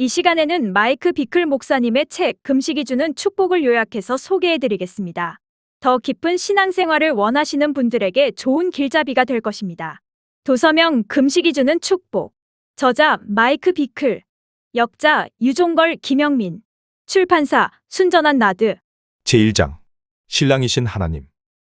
이 시간에는 마이크 비클 목사님의 책 금식이 주는 축복을 요약해서 소개해드리겠습니다. 더 깊은 신앙생활을 원하시는 분들에게 좋은 길잡이가 될 것입니다. 도서명 금식이 주는 축복. 저자 마이크 비클. 역자 유종걸 김영민. 출판사 순전한 나드. 제1장. 신랑이신 하나님.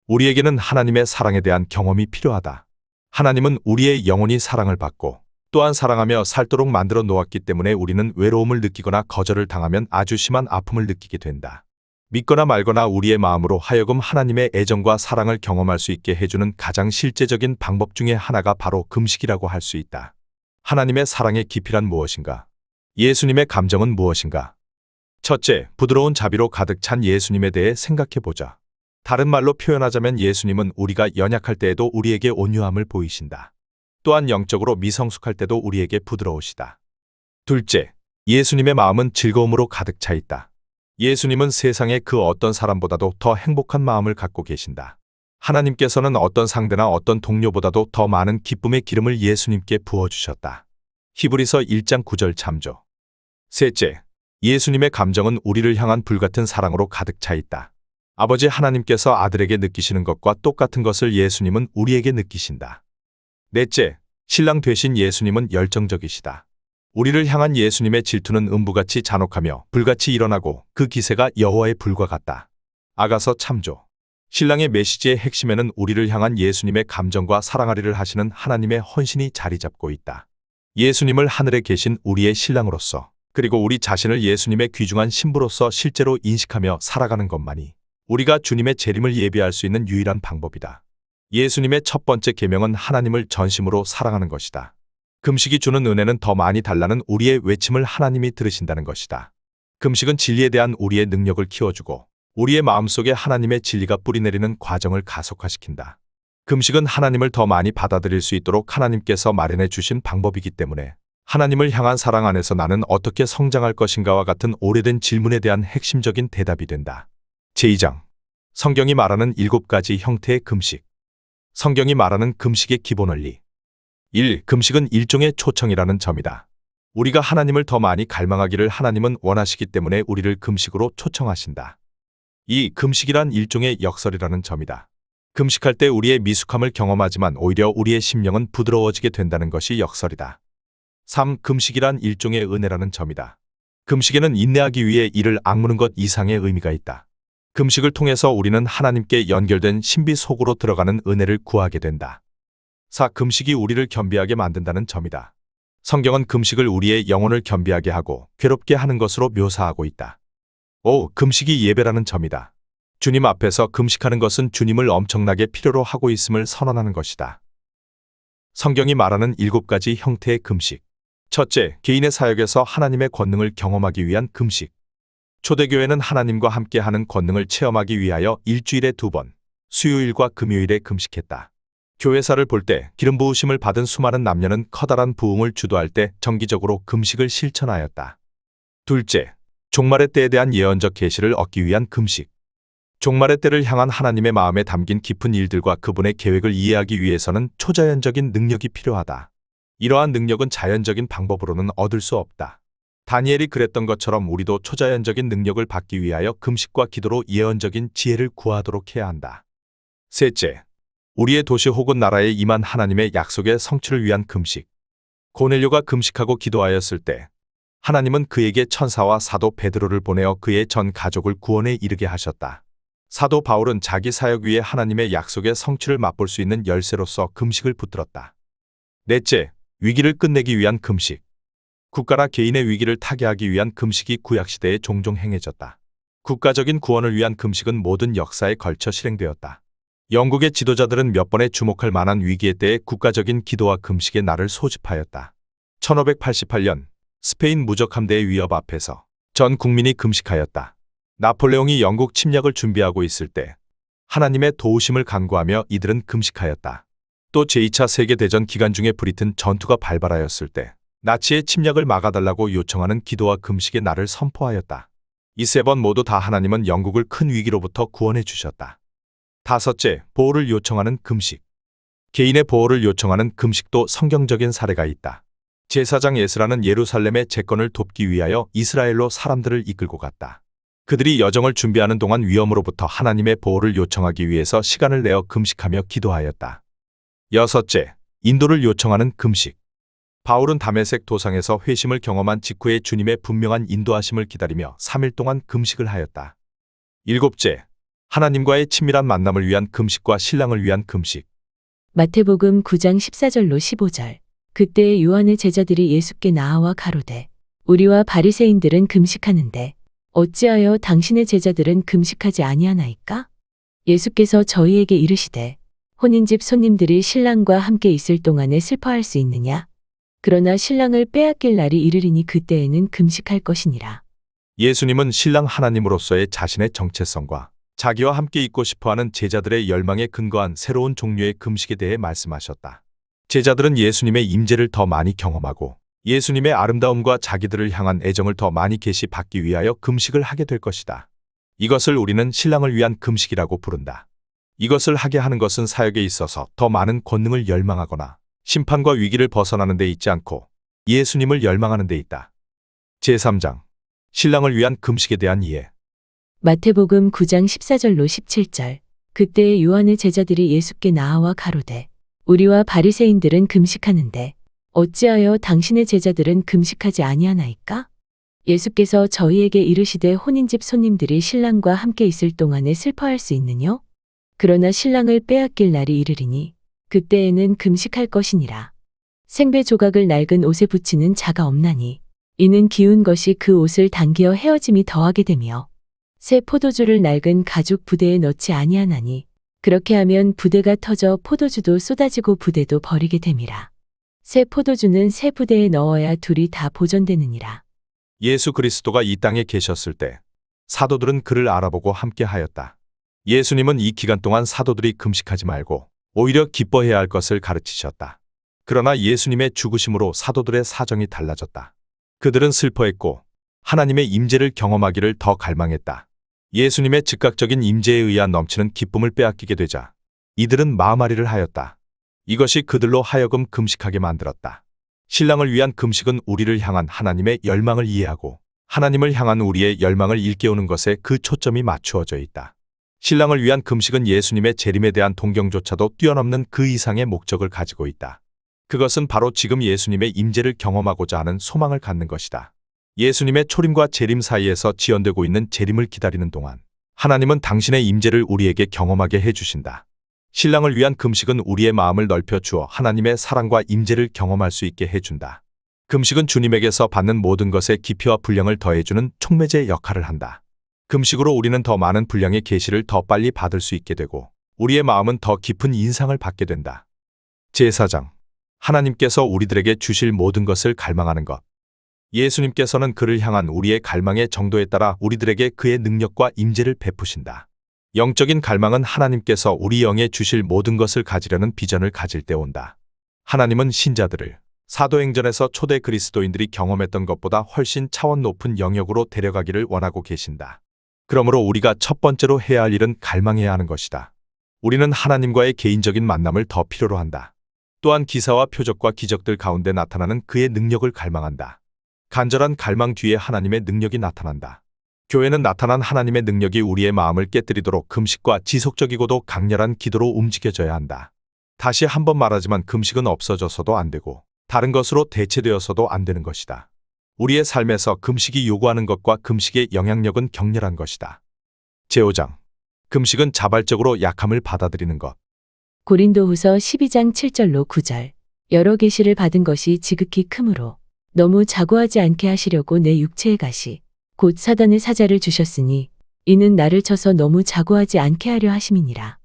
우리에게는 하나님의 사랑에 대한 경험이 필요하다. 하나님은 우리의 영혼이 사랑을 받고 또한 사랑하며 살도록 만들어 놓았기 때문에 우리는 외로움을 느끼거나 거절을 당하면 아주 심한 아픔을 느끼게 된다. 믿거나 말거나 우리의 마음으로 하여금 하나님의 애정과 사랑을 경험할 수 있게 해주는 가장 실제적인 방법 중에 하나가 바로 금식이라고 할 수 있다. 하나님의 사랑의 깊이란 무엇인가? 예수님의 감정은 무엇인가? 첫째, 부드러운 자비로 가득 찬 예수님에 대해 생각해보자. 다른 말로 표현하자면 예수님은 우리가 연약할 때에도 우리에게 온유함을 보이신다. 또한 영적으로 미성숙할 때도 우리에게 부드러우시다. 둘째, 예수님의 마음은 즐거움으로 가득 차 있다. 예수님은 세상의 그 어떤 사람보다도 더 행복한 마음을 갖고 계신다. 하나님께서는 어떤 상대나 어떤 동료보다도 더 많은 기쁨의 기름을 예수님께 부어주셨다. 히브리서 1장 9절 참조. 셋째, 예수님의 감정은 우리를 향한 불같은 사랑으로 가득 차 있다. 아버지 하나님께서 아들에게 느끼시는 것과 똑같은 것을 예수님은 우리에게 느끼신다. 넷째, 신랑 되신 예수님은 열정적이시다. 우리를 향한 예수님의 질투는 음부같이 잔혹하며 불같이 일어나고 그 기세가 여호와의 불과 같다. 아가서 참조. 신랑의 메시지의 핵심에는 우리를 향한 예수님의 감정과 사랑하리를 하시는 하나님의 헌신이 자리 잡고 있다. 예수님을 하늘에 계신 우리의 신랑으로서 그리고 우리 자신을 예수님의 귀중한 신부로서 실제로 인식하며 살아가는 것만이 우리가 주님의 재림을 예비할 수 있는 유일한 방법이다. 예수님의 첫 번째 계명은 하나님을 전심으로 사랑하는 것이다. 금식이 주는 은혜는 더 많이 달라는 우리의 외침을 하나님이 들으신다는 것이다. 금식은 진리에 대한 우리의 능력을 키워주고 우리의 마음속에 하나님의 진리가 뿌리내리는 과정을 가속화시킨다. 금식은 하나님을 더 많이 받아들일 수 있도록 하나님께서 마련해 주신 방법이기 때문에 하나님을 향한 사랑 안에서 나는 어떻게 성장할 것인가와 같은 오래된 질문에 대한 핵심적인 대답이 된다. 제2장. 성경이 말하는 7가지 형태의 금식. 성경이 말하는 금식의 기본 원리. 1. 금식은 일종의 초청이라는 점이다. 우리가 하나님을 더 많이 갈망하기를 하나님은 원하시기 때문에 우리를 금식으로 초청하신다. 2. 금식이란 일종의 역설이라는 점이다. 금식할 때 우리의 미숙함을 경험하지만 오히려 우리의 심령은 부드러워지게 된다는 것이 역설이다. 3. 금식이란 일종의 은혜라는 점이다. 금식에는 인내하기 위해 이를 악무는 것 이상의 의미가 있다. 금식을 통해서 우리는 하나님께 연결된 신비 속으로 들어가는 은혜를 구하게 된다. 4. 금식이 우리를 겸비하게 만든다는 점이다. 성경은 금식을 우리의 영혼을 겸비하게 하고 괴롭게 하는 것으로 묘사하고 있다. 5. 금식이 예배라는 점이다. 주님 앞에서 금식하는 것은 주님을 엄청나게 필요로 하고 있음을 선언하는 것이다. 성경이 말하는 7가지 형태의 금식. 첫째, 개인의 사역에서 하나님의 권능을 경험하기 위한 금식. 초대교회는 하나님과 함께하는 권능을 체험하기 위하여 일주일에 2번, 수요일과 금요일에 금식했다. 교회사를 볼 때 기름 부으심을 받은 수많은 남녀는 커다란 부흥을 주도할 때 정기적으로 금식을 실천하였다. 둘째, 종말의 때에 대한 예언적 계시를 얻기 위한 금식. 종말의 때를 향한 하나님의 마음에 담긴 깊은 일들과 그분의 계획을 이해하기 위해서는 초자연적인 능력이 필요하다. 이러한 능력은 자연적인 방법으로는 얻을 수 없다. 다니엘이 그랬던 것처럼 우리도 초자연적인 능력을 받기 위하여 금식과 기도로 예언적인 지혜를 구하도록 해야 한다. 셋째, 우리의 도시 혹은 나라에 임한 하나님의 약속의 성취를 위한 금식. 고넬료가 금식하고 기도하였을 때 하나님은 그에게 천사와 사도 베드로를 보내어 그의 전 가족을 구원에 이르게 하셨다. 사도 바울은 자기 사역 위에 하나님의 약속의 성취를 맛볼 수 있는 열쇠로서 금식을 붙들었다. 넷째, 위기를 끝내기 위한 금식. 국가나 개인의 위기를 타개하기 위한 금식이 구약시대에 종종 행해졌다. 국가적인 구원을 위한 금식은 모든 역사에 걸쳐 실행되었다. 영국의 지도자들은 몇 번의 주목할 만한 위기의 때에 국가적인 기도와 금식의 날을 소집하였다. 1588년 스페인 무적 함대의 위협 앞에서 전 국민이 금식하였다. 나폴레옹이 영국 침략을 준비하고 있을 때 하나님의 도우심을 간구하며 이들은 금식하였다. 또 제2차 세계대전 기간 중에 브리튼 전투가 발발하였을 때 나치의 침략을 막아달라고 요청하는 기도와 금식의 날을 선포하였다. 이 3번 모두 다 하나님은 영국을 큰 위기로부터 구원해 주셨다. 다섯째, 보호를 요청하는 금식. 개인의 보호를 요청하는 금식도 성경적인 사례가 있다. 제사장 에스라는 예루살렘의 재건을 돕기 위하여 이스라엘로 사람들을 이끌고 갔다. 그들이 여정을 준비하는 동안 위험으로부터 하나님의 보호를 요청하기 위해서 시간을 내어 금식하며 기도하였다. 여섯째, 인도를 요청하는 금식. 바울은 다메섹 도상에서 회심을 경험한 직후에 주님의 분명한 인도하심을 기다리며 3일 동안 금식을 하였다. 일곱째, 하나님과의 친밀한 만남을 위한 금식과 신랑을 위한 금식. 마태복음 9장 14절로 15절. 그때 요한의 제자들이 예수께 나아와 가로되 우리와 바리새인들은 금식하는데 어찌하여 당신의 제자들은 금식하지 아니하나이까? 예수께서 저희에게 이르시되 혼인집 손님들이 신랑과 함께 있을 동안에 슬퍼할 수 있느냐? 그러나 신랑을 빼앗길 날이 이르리니 그때에는 금식할 것이니라. 예수님은 신랑 하나님으로서의 자신의 정체성과 자기와 함께 있고 싶어하는 제자들의 열망에 근거한 새로운 종류의 금식에 대해 말씀하셨다. 제자들은 예수님의 임재를 더 많이 경험하고 예수님의 아름다움과 자기들을 향한 애정을 더 많이 계시받기 위하여 금식을 하게 될 것이다. 이것을 우리는 신랑을 위한 금식이라고 부른다. 이것을 하게 하는 것은 사역에 있어서 더 많은 권능을 열망하거나 심판과 위기를 벗어나는 데 있지 않고 예수님을 열망하는 데 있다. 제3장 신랑을 위한 금식에 대한 이해. 마태복음 9장 14절로 17절. 그때 요한의 제자들이 예수께 나아와 가로되 우리와 바리새인들은 금식하는데 어찌하여 당신의 제자들은 금식하지 아니하나이까? 예수께서 저희에게 이르시되 혼인집 손님들이 신랑과 함께 있을 동안에 슬퍼할 수 있느뇨? 그러나 신랑을 빼앗길 날이 이르리니 그때에는 금식할 것이니라. 생배 조각을 낡은 옷에 붙이는 자가 없나니 이는 기운 것이 그 옷을 당기어 헤어짐이 더하게 되며 새 포도주를 낡은 가죽 부대에 넣지 아니하나니 그렇게 하면 부대가 터져 포도주도 쏟아지고 부대도 버리게 됨이라. 새 포도주는 새 부대에 넣어야 둘이 다 보존되느니라. 예수 그리스도가 이 땅에 계셨을 때 사도들은 그를 알아보고 함께 하였다. 예수님은 이 기간 동안 사도들이 금식하지 말고 오히려 기뻐해야 할 것을 가르치셨다. 그러나 예수님의 죽으심으로 사도들의 사정이 달라졌다. 그들은 슬퍼했고 하나님의 임재를 경험하기를 더 갈망했다. 예수님의 즉각적인 임재에 의한 넘치는 기쁨을 빼앗기게 되자 이들은 마음앓이를 하였다. 이것이 그들로 하여금 금식하게 만들었다. 신랑을 위한 금식은 우리를 향한 하나님의 열망을 이해하고 하나님을 향한 우리의 열망을 일깨우는 것에 그 초점이 맞추어져 있다. 신랑을 위한 금식은 예수님의 재림에 대한 동경조차도 뛰어넘는 그 이상의 목적을 가지고 있다. 그것은 바로 지금 예수님의 임재를 경험하고자 하는 소망을 갖는 것이다. 예수님의 초림과 재림 사이에서 지연되고 있는 재림을 기다리는 동안 하나님은 당신의 임재를 우리에게 경험하게 해주신다. 신랑을 위한 금식은 우리의 마음을 넓혀 주어 하나님의 사랑과 임재를 경험할 수 있게 해준다. 금식은 주님에게서 받는 모든 것에 깊이와 분량을 더해주는 촉매제 역할을 한다. 금식으로 우리는 더 많은 분량의 계시를 더 빨리 받을 수 있게 되고 우리의 마음은 더 깊은 인상을 받게 된다. 제4장 하나님께서 우리들에게 주실 모든 것을 갈망하는 것. 예수님께서는 그를 향한 우리의 갈망의 정도에 따라 우리들에게 그의 능력과 임재를 베푸신다. 영적인 갈망은 하나님께서 우리 영에 주실 모든 것을 가지려는 비전을 가질 때 온다. 하나님은 신자들을 사도행전에서 초대 그리스도인들이 경험했던 것보다 훨씬 차원 높은 영역으로 데려가기를 원하고 계신다. 그러므로 우리가 첫 번째로 해야 할 일은 갈망해야 하는 것이다. 우리는 하나님과의 개인적인 만남을 더 필요로 한다. 또한 기사와 표적과 기적들 가운데 나타나는 그의 능력을 갈망한다. 간절한 갈망 뒤에 하나님의 능력이 나타난다. 교회는 나타난 하나님의 능력이 우리의 마음을 깨뜨리도록 금식과 지속적이고도 강렬한 기도로 움직여져야 한다. 다시 한번 말하지만 금식은 없어져서도 안 되고 다른 것으로 대체되어서도 안 되는 것이다. 우리의 삶에서 금식이 요구하는 것과 금식의 영향력은 격렬한 것이다. 제5장 금식은 자발적으로 약함을 받아들이는 것. 고린도후서 12장 7절로 9절. 여러 계시를 받은 것이 지극히 크므로 너무 자고하지 않게 하시려고 내 육체의 가시 곧 사단의 사자를 주셨으니 이는 나를 쳐서 너무 자고하지 않게 하려 하심이니라.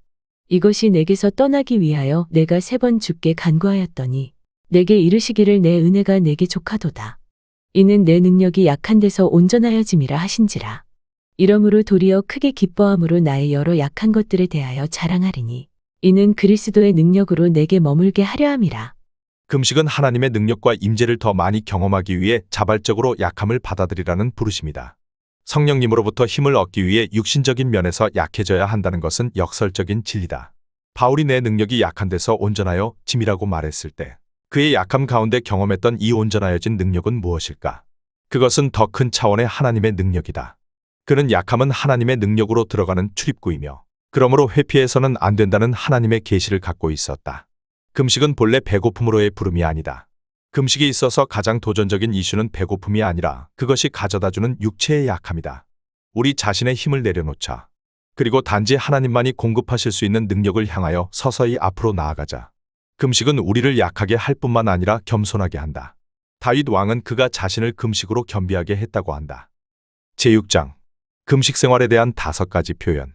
이것이 내게서 떠나기 위하여 내가 3번 주께 간구하였더니 내게 이르시기를 내 은혜가 내게 족하도다. 이는 내 능력이 약한 데서 온전하여짐이라 하신지라. 이러므로 도리어 크게 기뻐함으로 나의 여러 약한 것들에 대하여 자랑하리니 이는 그리스도의 능력으로 내게 머물게 하려 함이라. 금식은 하나님의 능력과 임재를 더 많이 경험하기 위해 자발적으로 약함을 받아들이라는 부르심이다. 성령님으로부터 힘을 얻기 위해 육신적인 면에서 약해져야 한다는 것은 역설적인 진리다. 바울이 내 능력이 약한 데서 온전하여 짐이라고 말했을 때 그의 약함 가운데 경험했던 이 온전하여진 능력은 무엇일까? 그것은 더 큰 차원의 하나님의 능력이다. 그는 약함은 하나님의 능력으로 들어가는 출입구이며 그러므로 회피해서는 안 된다는 하나님의 계시를 갖고 있었다. 금식은 본래 배고픔으로의 부름이 아니다. 금식이 있어서 가장 도전적인 이슈는 배고픔이 아니라 그것이 가져다주는 육체의 약함이다. 우리 자신의 힘을 내려놓자. 그리고 단지 하나님만이 공급하실 수 있는 능력을 향하여 서서히 앞으로 나아가자. 금식은 우리를 약하게 할 뿐만 아니라 겸손하게 한다. 다윗 왕은 그가 자신을 금식으로 겸비하게 했다고 한다. 제6장 금식 생활에 대한 5가지 표현.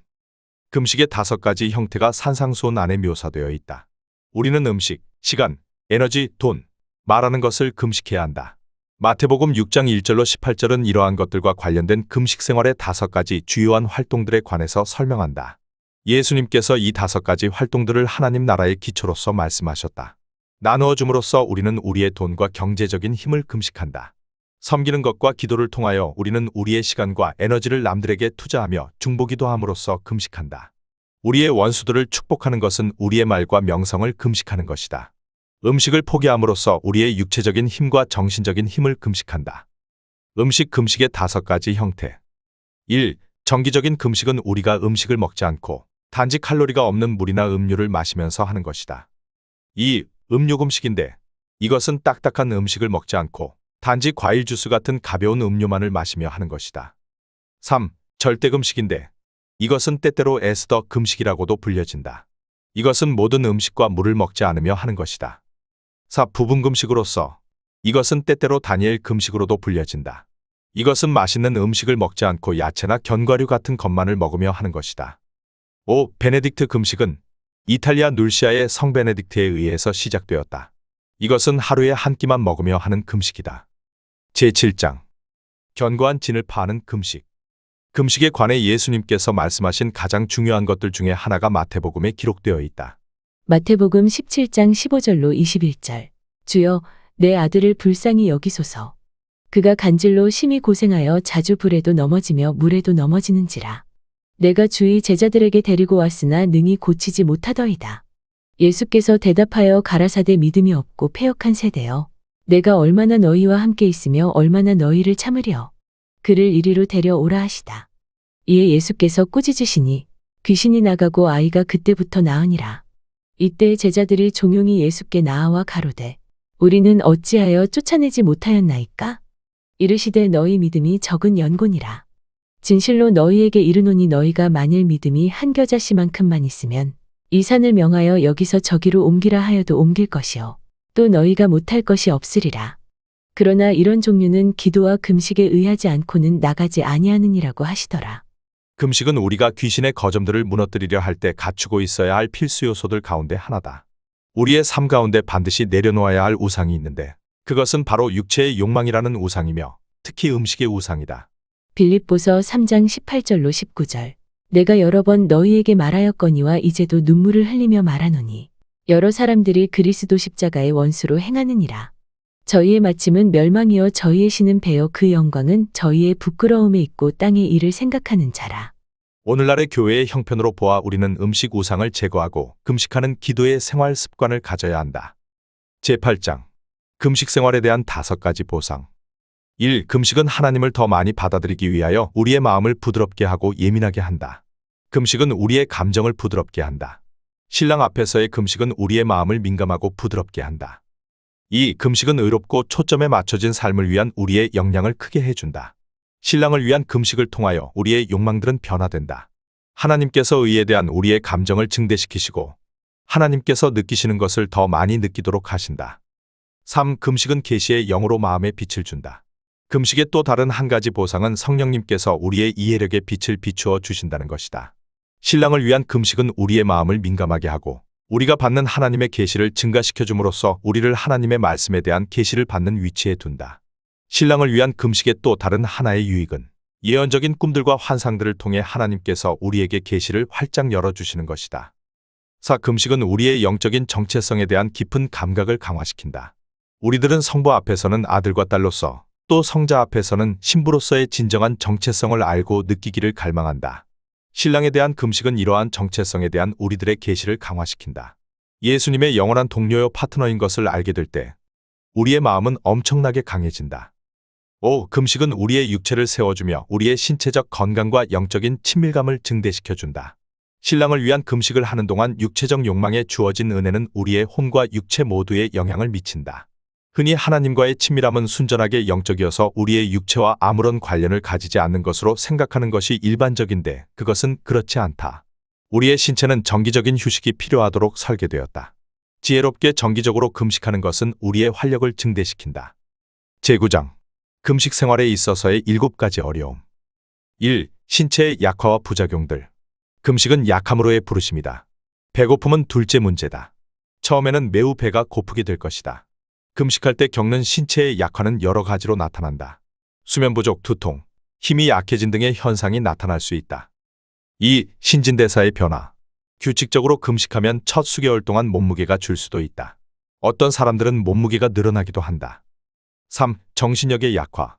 금식의 5가지 형태가 산상수훈 안에 묘사되어 있다. 우리는 음식, 시간, 에너지, 돈, 말하는 것을 금식해야 한다. 마태복음 6장 1절로 18절은 이러한 것들과 관련된 금식 생활의 5가지 주요한 활동들에 관해서 설명한다. 예수님께서 이 5가지 활동들을 하나님 나라의 기초로서 말씀하셨다. 나누어 줌으로써 우리는 우리의 돈과 경제적인 힘을 금식한다. 섬기는 것과 기도를 통하여 우리는 우리의 시간과 에너지를 남들에게 투자하며 중보기도 함으로써 금식한다. 우리의 원수들을 축복하는 것은 우리의 말과 명성을 금식하는 것이다. 음식을 포기함으로써 우리의 육체적인 힘과 정신적인 힘을 금식한다. 음식 금식의 5가지 형태. 1. 정기적인 금식은 우리가 음식을 먹지 않고 단지 칼로리가 없는 물이나 음료를 마시면서 하는 것이다. 2. 음료 금식인데 이것은 딱딱한 음식을 먹지 않고 단지 과일 주스 같은 가벼운 음료만을 마시며 하는 것이다. 3. 절대 금식인데 이것은 때때로 에스더 금식이라고도 불려진다. 이것은 모든 음식과 물을 먹지 않으며 하는 것이다. 4. 부분 금식으로서 이것은 때때로 다니엘 금식으로도 불려진다. 이것은 맛있는 음식을 먹지 않고 야채나 견과류 같은 것만을 먹으며 하는 것이다. 5. 베네딕트 금식은 이탈리아 눌시아의 성 베네딕트에 의해서 시작되었다. 이것은 하루에 한 끼만 먹으며 하는 금식이다. 제7장 견고한 진을 파하는 금식. 금식에 관해 예수님께서 말씀하신 가장 중요한 것들 중에 하나가 마태복음에 기록되어 있다. 마태복음 17장 15절로 21절. 주여, 내 아들을 불쌍히 여기소서. 그가 간질로 심히 고생하여 자주 불에도 넘어지며 물에도 넘어지는지라. 내가 주의 제자들에게 데리고 왔으나 능히 고치지 못하더이다. 예수께서 대답하여 가라사대 믿음이 없고 패역한 세대여. 내가 얼마나 너희와 함께 있으며 얼마나 너희를 참으려. 그를 이리로 데려오라 하시다. 이에 예수께서 꾸짖으시니 귀신이 나가고 아이가 그때부터 나으니라. 이때 제자들이 종용이 예수께 나아와 가로되 우리는 어찌하여 쫓아내지 못하였나이까? 이르시되 너희 믿음이 적은 연고니라. 진실로 너희에게 이르노니 너희가 만일 믿음이 한 겨자씨만큼만 있으면 이 산을 명하여 여기서 저기로 옮기라 하여도 옮길 것이요 또 너희가 못할 것이 없으리라. 그러나 이런 종류는 기도와 금식에 의하지 않고는 나가지 아니하느니라고 하시더라. 금식은 우리가 귀신의 거점들을 무너뜨리려 할 때 갖추고 있어야 할 필수 요소들 가운데 하나다. 우리의 삶 가운데 반드시 내려놓아야 할 우상이 있는데 그것은 바로 육체의 욕망이라는 우상이며 특히 음식의 우상이다. 빌립보서 3장 18절로 19절. 내가 여러 번 너희에게 말하였거니와 이제도 눈물을 흘리며 말하노니 여러 사람들이 그리스도 십자가의 원수로 행하느니라. 저희의 마침은 멸망이요 저희의 신은 배요 그 영광은 저희의 부끄러움에 있고 땅의 일을 생각하는 자라. 오늘날의 교회의 형편으로 보아 우리는 음식 우상을 제거하고 금식하는 기도의 생활 습관을 가져야 한다. 제8장 금식 생활에 대한 5가지 보상. 1. 금식은 하나님을 더 많이 받아들이기 위하여 우리의 마음을 부드럽게 하고 예민하게 한다. 금식은 우리의 감정을 부드럽게 한다. 신랑 앞에서의 금식은 우리의 마음을 민감하고 부드럽게 한다. 2. 금식은 의롭고 초점에 맞춰진 삶을 위한 우리의 역량을 크게 해준다. 신랑을 위한 금식을 통하여 우리의 욕망들은 변화된다. 하나님께서 의에 대한 우리의 감정을 증대시키시고 하나님께서 느끼시는 것을 더 많이 느끼도록 하신다. 3. 금식은 계시의 영으로 마음에 빛을 준다. 금식의 또 다른 한 가지 보상은 성령님께서 우리의 이해력에 빛을 비추어 주신다는 것이다. 신랑을 위한 금식은 우리의 마음을 민감하게 하고 우리가 받는 하나님의 계시를 증가시켜 줌으로써 우리를 하나님의 말씀에 대한 계시를 받는 위치에 둔다. 신랑을 위한 금식의 또 다른 하나의 유익은 예언적인 꿈들과 환상들을 통해 하나님께서 우리에게 계시를 활짝 열어주시는 것이다. 4. 금식은 우리의 영적인 정체성에 대한 깊은 감각을 강화시킨다. 우리들은 성부 앞에서는 아들과 딸로서 또 성자 앞에서는 신부로서의 진정한 정체성을 알고 느끼기를 갈망한다. 신랑에 대한 금식은 이러한 정체성에 대한 우리들의 계시를 강화시킨다. 예수님의 영원한 동료요 파트너인 것을 알게 될 때 우리의 마음은 엄청나게 강해진다. 5. 금식은 우리의 육체를 세워주며 우리의 신체적 건강과 영적인 친밀감을 증대시켜준다. 신랑을 위한 금식을 하는 동안 육체적 욕망에 주어진 은혜는 우리의 혼과 육체 모두에 영향을 미친다. 흔히 하나님과의 친밀함은 순전하게 영적이어서 우리의 육체와 아무런 관련을 가지지 않는 것으로 생각하는 것이 일반적인데 그것은 그렇지 않다. 우리의 신체는 정기적인 휴식이 필요하도록 설계되었다. 지혜롭게 정기적으로 금식하는 것은 우리의 활력을 증대시킨다. 제9장 금식 생활에 있어서의 7가지 어려움. 1. 신체의 약화와 부작용들. 금식은 약함으로의 부르심이다. 배고픔은 둘째 문제다. 처음에는 매우 배가 고프게 될 것이다. 금식할 때 겪는 신체의 약화는 여러 가지로 나타난다. 수면 부족, 두통, 힘이 약해진 등의 현상이 나타날 수 있다. 2. 신진대사의 변화. 규칙적으로 금식하면 첫 수개월 동안 몸무게가 줄 수도 있다. 어떤 사람들은 몸무게가 늘어나기도 한다. 3. 정신력의 약화.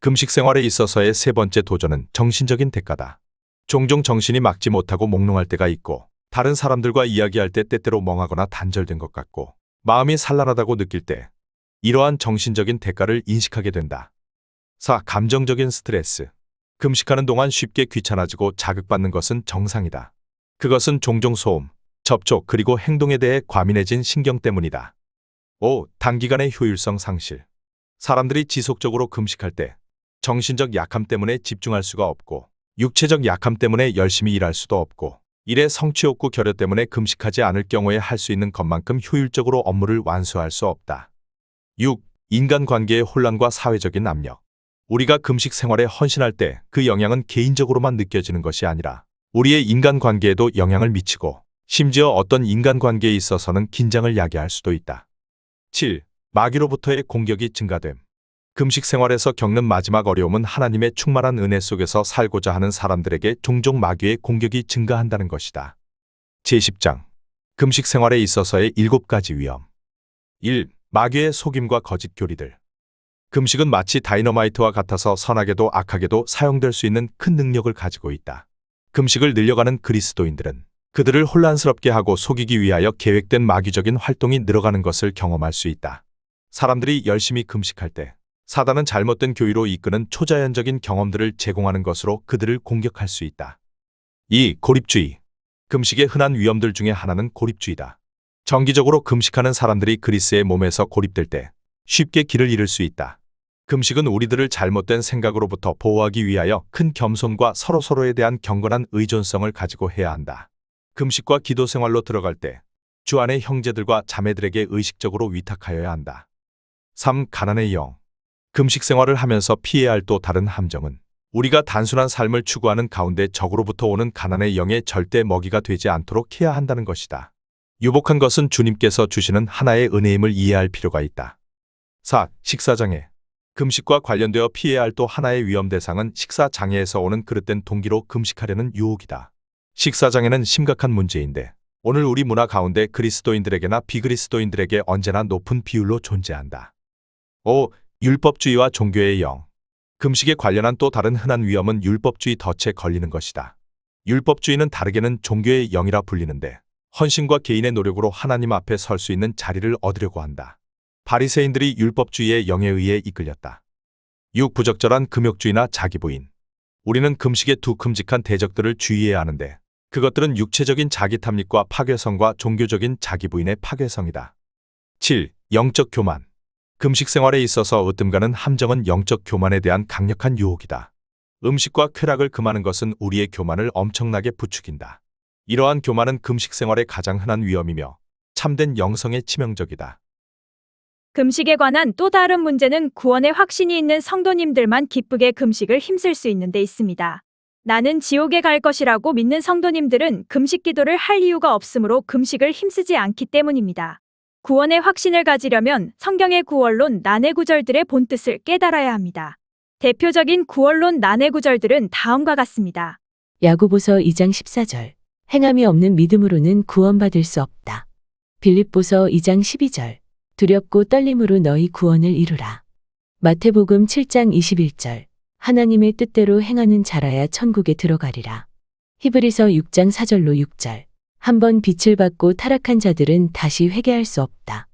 금식 생활에 있어서의 세 번째 도전은 정신적인 대가다. 종종 정신이 막지 못하고 몽롱할 때가 있고 다른 사람들과 이야기할 때 때때로 멍하거나 단절된 것 같고 마음이 산란하다고 느낄 때 이러한 정신적인 대가를 인식하게 된다. 4. 감정적인 스트레스. 금식하는 동안 쉽게 귀찮아지고 자극받는 것은 정상이다. 그것은 종종 소음, 접촉 그리고 행동에 대해 과민해진 신경 때문이다. 5. 단기간의 효율성 상실. 사람들이 지속적으로 금식할 때 정신적 약함 때문에 집중할 수가 없고 육체적 약함 때문에 열심히 일할 수도 없고 일의 성취욕구 결여 때문에 금식하지 않을 경우에 할 수 있는 것만큼 효율적으로 업무를 완수할 수 없다. 6. 인간관계의 혼란과 사회적인 압력. 우리가 금식 생활에 헌신할 때 그 영향은 개인적으로만 느껴지는 것이 아니라 우리의 인간관계에도 영향을 미치고 심지어 어떤 인간관계에 있어서는 긴장을 야기할 수도 있다. 7. 마귀로부터의 공격이 증가됨. 금식 생활에서 겪는 마지막 어려움은 하나님의 충만한 은혜 속에서 살고자 하는 사람들에게 종종 마귀의 공격이 증가한다는 것이다. 제10장 금식 생활에 있어서의 7가지 위험. 1. 마귀의 속임과 거짓 교리들. 금식은 마치 다이너마이트와 같아서 선하게도 악하게도 사용될 수 있는 큰 능력을 가지고 있다. 금식을 늘려가는 그리스도인들은 그들을 혼란스럽게 하고 속이기 위하여 계획된 마귀적인 활동이 늘어가는 것을 경험할 수 있다. 사람들이 열심히 금식할 때 사단은 잘못된 교의로 이끄는 초자연적인 경험들을 제공하는 것으로 그들을 공격할 수 있다. 2. 고립주의. 금식의 흔한 위험들 중에 하나는 고립주의다. 정기적으로 금식하는 사람들이 그리스의 몸에서 고립될 때 쉽게 길을 잃을 수 있다. 금식은 우리들을 잘못된 생각으로부터 보호하기 위하여 큰 겸손과 서로서로에 대한 경건한 의존성을 가지고 해야 한다. 금식과 기도 생활로 들어갈 때 주 안의 형제들과 자매들에게 의식적으로 위탁하여야 한다. 3. 가난의 영. 금식 생활을 하면서 피해야 할 또 다른 함정은 우리가 단순한 삶을 추구하는 가운데 적으로부터 오는 가난의 영에 절대 먹이가 되지 않도록 해야 한다는 것이다. 유복한 것은 주님께서 주시는 하나의 은혜임을 이해할 필요가 있다. 4. 식사장애. 금식과 관련되어 피해야 할 또 하나의 위험 대상은 식사장애에서 오는 그릇된 동기로 금식하려는 유혹이다. 식사장애는 심각한 문제인데 오늘 우리 문화 가운데 그리스도인들에게나 비그리스도인들에게 언제나 높은 비율로 존재한다. 5. 율법주의와 종교의 영. 금식에 관련한 또 다른 흔한 위험은 율법주의 덫에 걸리는 것이다. 율법주의는 다르게는 종교의 영이라 불리는데 헌신과 개인의 노력으로 하나님 앞에 설 수 있는 자리를 얻으려고 한다. 바리새인들이 율법주의의 영에 의해 이끌렸다. 6. 부적절한 금욕주의나 자기부인. 우리는 금식의 두 큼직한 대적들을 주의해야 하는데 그것들은 육체적인 자기탐닉과 파괴성과 종교적인 자기부인의 파괴성이다. 7. 영적 교만. 금식 생활에 있어서 으뜸가는 함정은 영적 교만에 대한 강력한 유혹이다. 음식과 쾌락을 금하는 것은 우리의 교만을 엄청나게 부추긴다. 이러한 교만은 금식 생활의 가장 흔한 위험이며 참된 영성에 치명적이다. 금식에 관한 또 다른 문제는 구원의 확신이 있는 성도님들만 기쁘게 금식을 힘쓸 수 있는 데 있습니다. 나는 지옥에 갈 것이라고 믿는 성도님들은 금식 기도를 할 이유가 없으므로 금식을 힘쓰지 않기 때문입니다. 구원의 확신을 가지려면 성경의 구원론 난해 구절들의 본뜻을 깨달아야 합니다. 대표적인 구원론 난해 구절들은 다음과 같습니다. 야고보서 2장 14절. 행함이 없는 믿음으로는 구원받을 수 없다. 빌립보서 2장 12절. 두렵고 떨림으로 너희 구원을 이루라. 마태복음 7장 21절. 하나님의 뜻대로 행하는 자라야 천국에 들어가리라. 히브리서 6장 4절로 6절. 한번 빛을 받고 타락한 자들은 다시 회개할 수 없다.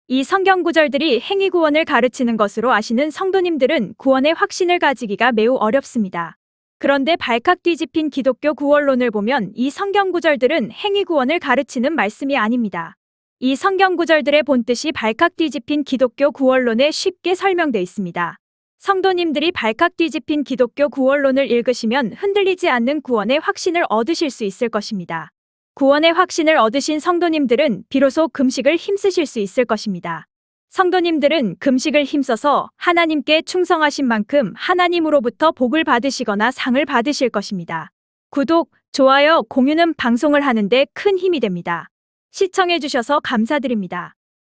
이 성경 구절들이 행위 구원을 가르치는 것으로 아시는 성도님들은 구원의 확신을 가지기가 매우 어렵습니다. 그런데 발칵 뒤집힌 기독교 구원론을 보면 이 성경 구절들은 행위 구원을 가르치는 말씀이 아닙니다. 이 성경 구절들의 본뜻이 발칵 뒤집힌 기독교 구원론에 쉽게 설명되어 있습니다. 성도님들이 발칵 뒤집힌 기독교 구원론을 읽으시면 흔들리지 않는 구원의 확신을 얻으실 수 있을 것입니다. 구원의 확신을 얻으신 성도님들은 비로소 금식을 힘쓰실 수 있을 것입니다. 성도님들은 금식을 힘써서 하나님께 충성하신 만큼 하나님으로부터 복을 받으시거나 상을 받으실 것입니다. 구독, 좋아요, 공유는 방송을 하는데 큰 힘이 됩니다. 시청해주셔서 감사드립니다.